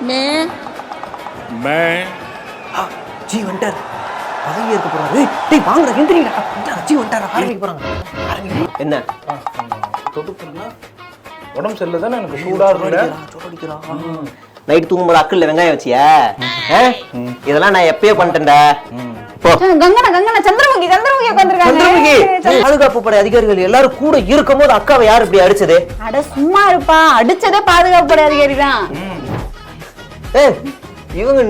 मैं ஜி வந்துட்டார். பதவி ஏற்க போறாரு. டேய் வாங்கடா எந்திரிடா. ஜி வந்துட்டார். ஆரம்பிக்க போறாங்க. என்ன தொடுப்புன்னா உடம்பு சரியில்லை தானே, எனக்கு சூடா இருக்குல்ல. நைட் தூங்கும்போது அக்கல்ல வெங்காயம் வச்சியா? இதெல்லாம் நான் எப்பயே பண்ணிட்டேன்டா. பாதுகாப்பு படை அதிகாரிகள் எல்லாரும் கூட இருக்கும் போது அக்காவை யாரு இப்படி அடிச்சது? அட சும்மா இருப்பா, அடிச்சதே பாதுகாப்பு படை அதிகாரி தான். இவங்க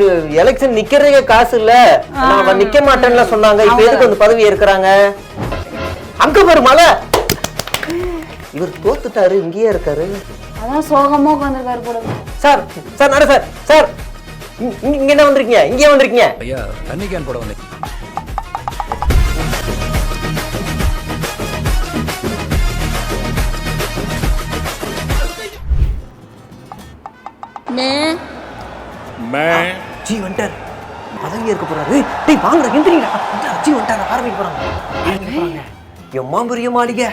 எலெக்ஷன் நிக்கிறதுக்கே காசு இல்ல, நான் நிக்க மாட்டேன்னு சொன்னாங்க. இப்ப எதுக்கு வந்து பதவி ஏற்கிறாங்க? அங்க பாரு மலை. இவர் தோத்துட்டாரு, இங்கேயே இருக்காரு. அதான் சோகமா உட்கார்ந்திருக்காரு போல. சார் சார் நட சார் சார் இங்க என்ன வந்திருக்கீங்க? இங்கே வந்திருக்கீங்க? ஐயா தண்ணி கேன் போட வந்தேன். ஜி வந்துட்டார். பதவி ஏற்க போறாரு. டேய் வாங்கடா எந்திரிடா. ஜி வந்துட்டார். ஆரம்பிக்க போறாங்க. எம்மா பெரிய மாளிகை.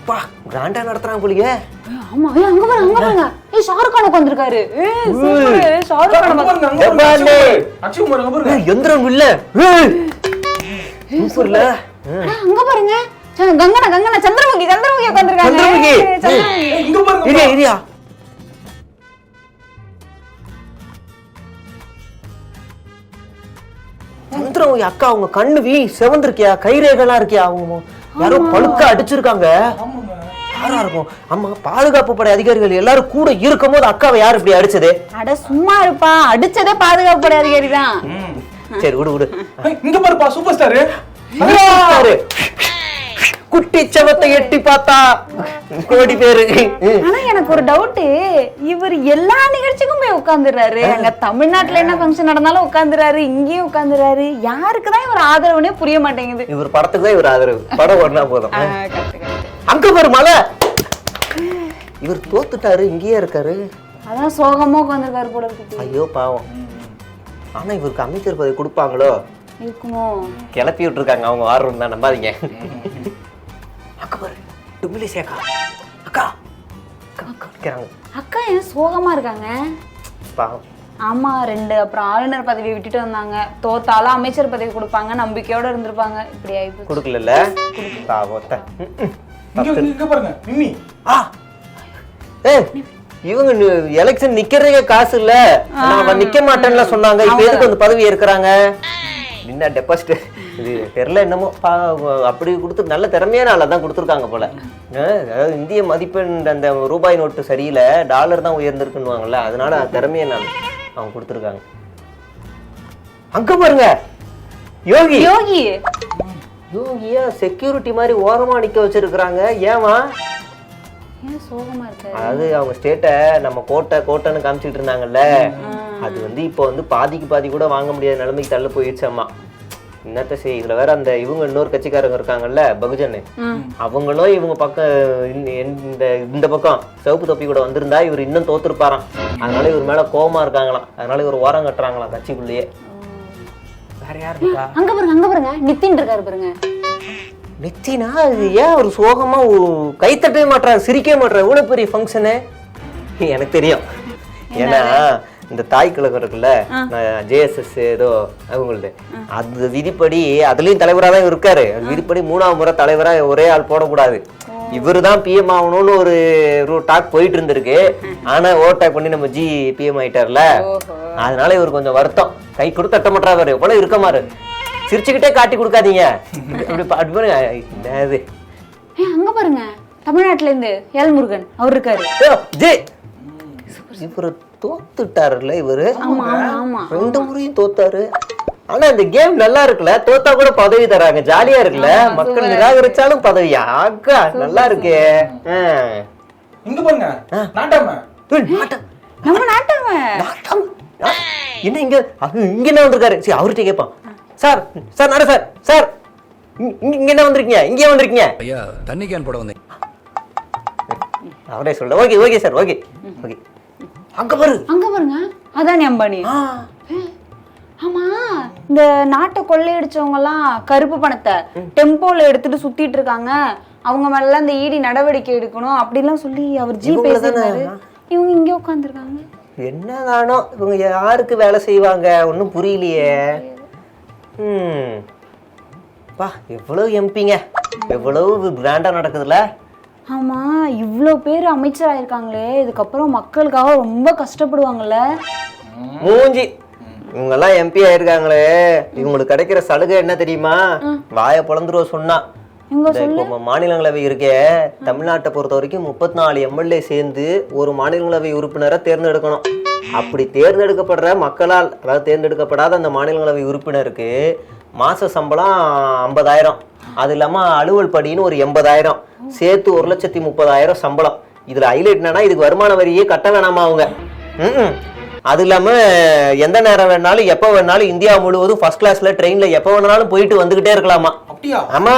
பா கிராண்டா நடத்துறாங்க போலியே. ஆமா அங்க பாருங்க அங்க பாருங்க. ஏய் ஷாருக் கான் உட்கார்ந்திருக்காரு. சூப்பர் ஷாருக் கான் பாருங்க. அச்சுமார் அங்க பாருங்க. எந்திரம் இல்ல. சூப்பர்ல. அங்க பாருங்க. கங்கனா சந்திரமுகி உட்கார்ந்திருக்காங்க. இங்க பாருங்க. இரியா சந்திரமுகி அக்கா, அவங்க கண்ணு செவந்திருக்கியா? கைரேகெல்லாம் இருக்கியா? அவங்க யாரோ பழுக்க அடிச்சிருக்காங்க. யாரா இருக்கும்? ஆமா, பாதுகாப்பு படை அதிகாரிகள் எல்லாரும் கூட இருக்கும் போது அக்காவை யாரு இப்படி அடிச்சது? அட சும்மா இருப்பா, அடிச்சதே பாதுகாப்பு படை அதிகாரி தான். சரி விடு. இங்க பாருப்பா, சூப்பர் ஸ்டார். குட்டி சவத்தை எட்டி பார்த்தா கோடி பேரு. ஆனா எனக்கு ஒரு டவுட், இவர் எல்லா நிகழ்ச்சிக்கும் போய் உட்கார்ந்துறாரு. அங்க தமிழ்நாட்டுல என்ன ஃபங்க்ஷன் நடந்தாலும் உட்கார்ந்துறாரு, இங்கேயும் உட்கார்ந்துறாரு. யாருக்குதான் இவர் ஆதரவுனே புரிய மாட்டேங்குது. இவர் படத்துக்கு தான் இவர் ஆதரவு. படம் ஒண்ணா போதும். அங்க பாரு மலை. இவர் தோத்துட்டாரு, இங்கேயே இருக்காரு. அதான் சோகமா உட்கார்ந்துருக்காரு போல இருக்கு. ஐயோ பாவம். ஆனா இவருக்கு அமைச்சர் பதவி கொடுப்பாங்களோ? இருக்குமோ? கிளப்பி விட்டுருக்காங்க அவங்க ஆர்வம் தான், நம்பாதீங்க. அக்கா பாரு, டுமிலி சேகா அக்கா. அக்கா ஏன் சோகமா இருக்காங்க? பாவம். ஆமா, அப்புறம் ஆளுநர் பதவி விட்டுட்டு வந்தாங்க. தோத்தாலும் அமைச்சர் பதவி கொடுப்பாங்க நம்பிக்கையோட இருந்திருப்பாங்க. இப்படி ஆயிப்போச்சு. கொடுக்கல. பாவம். இங்க பாருங்க மிம்மி. இவங்க எலெக்ஷன் நிக்கிறதுக்கே காசு இல்ல, நான் நிக்க மாட்டேன்னு சொன்னாங்க. இப்ப எதுக்கு வந்து பதவி ஏற்கிறாங்க? என்ன டெபாசிட் இது தெரியல, என்னமோ அப்படி கொடுத்து நல்ல திறமையான ஆளை தான் கொடுத்துருக்காங்க போல. அதாவது இந்திய மதிப்பெண் அந்த ரூபாய் நோட்டு சரியில்லை, டாலர் தான் உயர்ந்திருக்குன்னுவாங்கல்ல, அதனால திறமையான ஆள் அவங்க கொடுத்துருக்காங்க. அங்க பாருங்க யோகியா செக்யூரிட்டி மாதிரி ஓரமா நிக்க வச்சிருக்காங்க. ஏமா சோகமா இருக்காரு? அது அவங்க ஸ்டேட்டை நம்ம கோட்டைன்னு காமிச்சிட்டு இருந்தாங்கல்ல, அது வந்து இப்போ வந்து பாதிக்கு பாதி கூட வாங்க முடியாத நிலைமைக்கு தள்ள போயிடுச்சம்மா. என்னத்த செய்ய, இதுல வேற அந்த இவங்க இன்னொரு கட்சிக்காரங்க இருக்காங்கல்ல, பகுஜன், அவங்களும் இவங்க பக்கம் இந்த பக்கம் சிவப்பு தொப்பி கூட வந்திருந்தா இவர் இன்னும் தோத்துருப்பாராம். அதனால இவர் மேல கோபமா இருக்காங்களாம். அதனால இவர் ஓரம் கட்டுறாங்களாம் கட்சிக்குள்ளேயே. வேற யாரு இருக்கா? அங்க பாருங்க நித்தின் இருக்காரு பாருங்க. நித்தினா இது ஏன் ஒரு சோகமா கைத்தட்டவே மாட்டாரு, சிரிக்கவே மாட்டாரு? இவ்வளவு பெரிய ஃபங்க்ஷனு எனக்கு தெரியும். ஏன்னா இந்த தாய் கழகம் இருக்குல்ல, ஜேஎஸ்எஸ் ஏதோ அவங்களது, அது விதிப்படி அதுலயும் தலைவராக தான் இருக்காரு. விதிப்படி 3ஆவது முறை தலைவரா ஒரே ஆள் போடக்கூடாது. இவரு தான் பிஎம் ஆகணும்னு ஒரு டாக் போயிட்டு இருந்திருக்கு. ஆனா ஓவர்டேக் பண்ணி நம்ம ஜி பிஎம் ஆயிட்டார்ல, அதனால இவர் கொஞ்சம் வருத்தம். கை கொடுத்து தட்ட மாட்டாரு, எவ்வளவு இருக்க மாறு. சிரிச்சுக்கிட்டே காட்டி கொடுக்காதீங்க. அங்க பாருங்க, தமிழ்நாட்டுல இருந்து எல் முருகன் அவர் இருக்காரு. இவரு தோத்துட்டாருல்ல, இவரு 2 முறையும் தோத்தாரு. ஆனா இந்த கேம் நல்லா இருக்குல்ல, தோத்தா கூட பதவி தராங்க, ஜாலியா இருக்குல்ல. மக்கள் நிராகரிச்சாலும் பதவியா? அக்கா நல்லா இருக்கு. இங்க பாருங்க, நாட்டாம நம்ம நாட்டாம என்ன இங்க என்ன வந்திருக்காரு? சரி அவர்கிட்ட கேட்பான். சார் சார் நட சார் சார் இங்க என்ன வந்திருக்கீங்க? இங்கே வந்திருக்கீங்க? ஐயா தண்ணி கேன் போட வந்தேன். அவரே சொல்ல. Okay sir, okay. அங்க பாருங்க, அதானே அம்பானி. ஆமா, இந்த நாட்டை கொள்ளையடிச்சவங்க எல்லாம் கருப்பு பணத்தை டெம்போல எடுத்துட்டு சுத்திட்டு இருக்காங்க. அவங்க மேல இந்த ஈடி நடவடிக்கை எடுக்கணும் அப்படிலாம் சொல்லி அவர் ஜி பேசினாரு. இவங்க இங்கே உட்காந்துருக்காங்க. என்னதானோ இவங்க யாருக்கு வேலை செய்வாங்க ஒன்றும் புரியலையே. பா எவ்வளவு எம்பிங்க, எவ்வளவு கிராண்டா நடக்குதுல்ல. ஆமா, இவ்வளோ பேர் அமைச்சர் ஆயிருக்காங்களே, இதுக்கப்புறம் மக்களுக்காக ரொம்ப கஷ்டப்படுவாங்கல்ல. மூஞ்சி, இவங்கெல்லாம் எம்பி ஆயிருக்காங்களே, இவங்களுக்கு கிடைக்கிற சலுகை என்ன தெரியுமா? வாயை பொழந்துருவ சொன்னா. இப்போ மாநிலங்களவை இருக்கே, தமிழ்நாட்டை பொறுத்த வரைக்கும் 34 எம்எல்ஏ சேர்ந்து ஒரு மாநிலங்களவை உறுப்பினரை தேர்ந்தெடுக்கணும். அப்படி தேர்ந்தெடுக்கப்படுற மக்களால், அதாவது தேர்ந்தெடுக்கப்படாத அந்த மாநிலங்களவை உறுப்பினருக்கு மாச சம்பளம் 50,000, அது இல்லாம அலுவல் படின்னு ஒரு 80,000, சேர்த்து 1,30,000 சம்பளம். இதுல ஹைலைட் என்னன்னா, இதுக்கு வருமான வரியே கட்ட வேணாமா அவங்க. அது இல்லாம எந்த நேரம் வேணாலும் எப்ப வேணாலும் இந்தியா முழுவதும் ஃபர்ஸ்ட் கிளாஸ்ல ட்ரெயின்ல எப்ப வேணாலும் போயிட்டு வந்துகிட்டே இருக்கலாமா. ஆமா,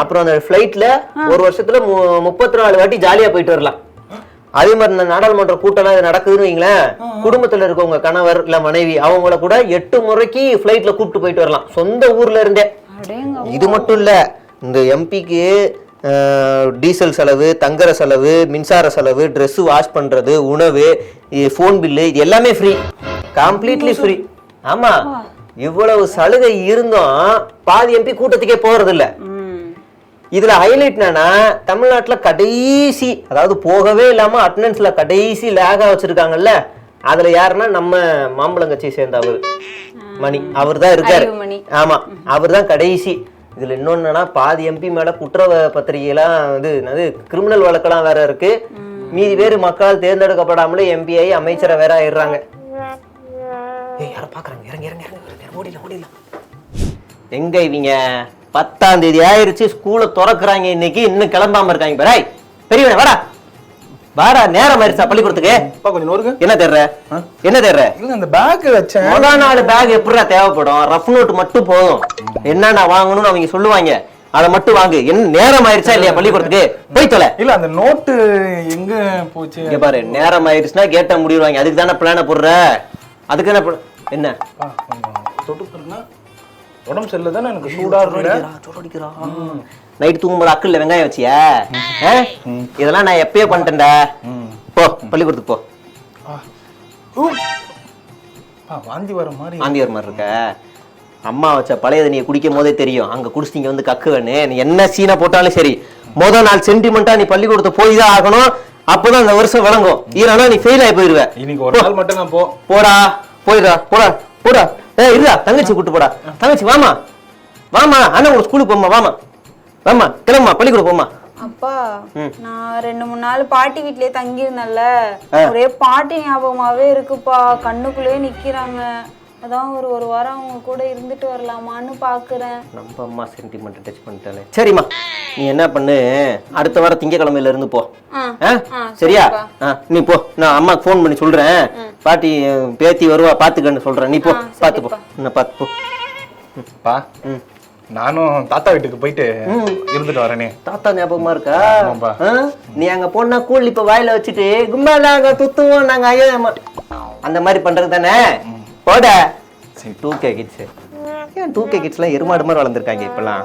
அப்புறம் அந்த பிளைட்ல ஒரு வருஷத்துல 34 வாட்டி ஜாலியா போயிட்டு வரலாம். அதே மாதிரி இந்த நாடாளுமன்ற கூட்டம் நடக்குதுன்னு வைங்களேன், குடும்பத்துல இருக்கவங்க கணவர் இல்ல மனைவி அவங்கள கூட 8 முறைக்கு பிளைட்ல கூப்பிட்டு போயிட்டு வரலாம் சொந்த ஊர்ல இருந்தே. இது மட்டும் இல்ல, இந்த எம்பிக்கு டீசல் செலவு, தங்குற செலவு, மின்சார செலவு, ட்ரெஸ் வாஷ் பண்றது, உணவு, போன் பில்லு, இது எல்லாமே ஃப்ரீ, கம்ப்ளீட்லி ஃப்ரீ. ஆமா, இவ்வளவு சலுகை இருந்தும் பாதி எம்பி கூட்டத்துக்கே போறது இல்ல. இதுல ஹைலைட் என்னன்னா, தமிழ்நாட்டுல கடைசி, அதாவது போகவே இல்லாம அட்டெண்டன்ஸ்ல கடைசி லேகா வச்சிருக்காங்கல்ல, அதுல யாருன்னா நம்ம மாம்பழம் கட்சியை சேர்ந்த அவரு மணி, அவர் தான் இருக்காரு. ஆமா, அவர் தான் கடைசி. இதுல இன்னொன்னா, பாதி எம்பி மேல குற்ற பத்திரிகைலாம் இது கிரிமினல் வழக்கெல்லாம் வேற இருக்கு. மீதி பேர் மக்களால் தேர்ந்தெடுக்கப்படாமலே எம்பி ஆகி அமைச்சரை வேற ஆயிடுறாங்க. யார பாக்குறாங்க, இறங்க இறங்க இறங்க, ஓடிடலாம் ஓடிடலாம். எங்க இவங்க 10ஆம் தேதி ஆயிருச்சு, ஸ்கூலை திறக்கிறாங்க இன்னைக்கு, இன்னும் கிளம்பாம இருக்காங்க. பாரு பெரியவனே, வாடா வாடா, நேரம் ஆயிருச்சா பள்ளிக்கூடத்துக்கு? கொஞ்சம் நோருங்க. என்ன தேடுற, என்ன தேடுற? இந்த பேக் வச்சேன். முதல் 4 பேக் எப்படிடா தேவைப்படும்? ரஃப் நோட் மட்டும் போதும். என்னன்னா வாங்கணும்னு அவங்க சொல்லுவாங்க, அதை மட்டும் வாங்கு. என்ன நேரம் ஆயிருச்சா இல்லையா பள்ளிக்கூடத்துக்கு? போய் தொலை. இல்ல அந்த நோட்டு எங்க போச்சு? இங்க பாரு, நேரம் ஆயிருச்சுன்னா கேட்ட முடிவாங்க. அதுக்கு தானே பிளான போடுற. அதுக்கு என்ன தொட்டுக்குறேன்னா உடம்பு சரியில்லை தானே, எனக்கு சூடா இருக்கு. நைட்டு தூங்கும்போது அக்கல்ல வெங்காயம் வச்சியா? இதெல்லாம் நான் எப்பயே பண்ணிட்டேன்டா. போ பள்ளிக்கூடத்துக்கு போ. வாந்தி வர மாதிரி, வாந்தி வர மாதிரி இருக்க. அம்மா வச்ச பழைய தண்ணியை குடிக்கும் போதே தெரியும் அங்க குடிச்சிங்க வந்து கக்குவேன்னு. நீ என்ன சீனை போட்டாலும் சரி, முதல் நாள் சென்டிமெண்டா நீ பள்ளிக்கூடத்தை போய் தான் ஆகணும். அப்பதான் அந்த வருஷம் விளங்கும். இல்லைன்னா நீ ஃபெயில் ஆகி போயிருவ. இன்னைக்கு ஒரு நாள் மட்டும் நான் போடா, போயிடா, போடா போடா. இருடா, தங்கச்சி கூட்டு போடா. தங்கச்சி வாமா வாமா, அண்ணா உங்க ஸ்கூலுக்கு போமா, வாமா வாமா, கிளம்புமா, பள்ளிக்கூட போமா. அப்பா, நான் 2-3 நாள் பாட்டி வீட்லயே தங்கி இருந்தேன்ல, ஒரே பாட்டி ஞாபகமாவே இருக்குப்பா, கண்ணுக்குள்ளேயே நிக்கிறாங்க. அதான் ஒரு வாரம் அவங்க கூட இருந்துட்டு வரலாமான்னு பாக்குறேன். நம்ம அம்மா சென்டிமெண்ட் டச் பண்ணிட்டாலே. சரிம்மா, நீ என்ன பண்ணு, அடுத்த வாரம் திங்கக்கிழமையில இருந்து போ. சரியா? நீ போ, நான் அம்மாக்கு ஃபோன் பண்ணி சொல்றேன். பாட்டி பேத்தி வருவா, பாத்துக்கன்னு சொல்றேன். நீ போ, பாத்து போ, என்ன பாத்து போ. பா, நானும் தாத்தா வீட்டுக்கு போயிட்டு இருந்துட்டு வரேனே. தாத்தா ஞாபகமா இருக்கா? நீ அங்க போனா கூழ் இப்ப வாயில வச்சுட்டு கும்பா நாங்க துத்துவோம், நாங்க ஐயோ அந்த மாதிரி பண்றது தானே. போட 2K கிட்ஸ். ஏன் 2K கிட்ஸ்லாம் எருமாடு மாதிரி வளர்ந்துருக்காங்க இப்பெல்லாம்.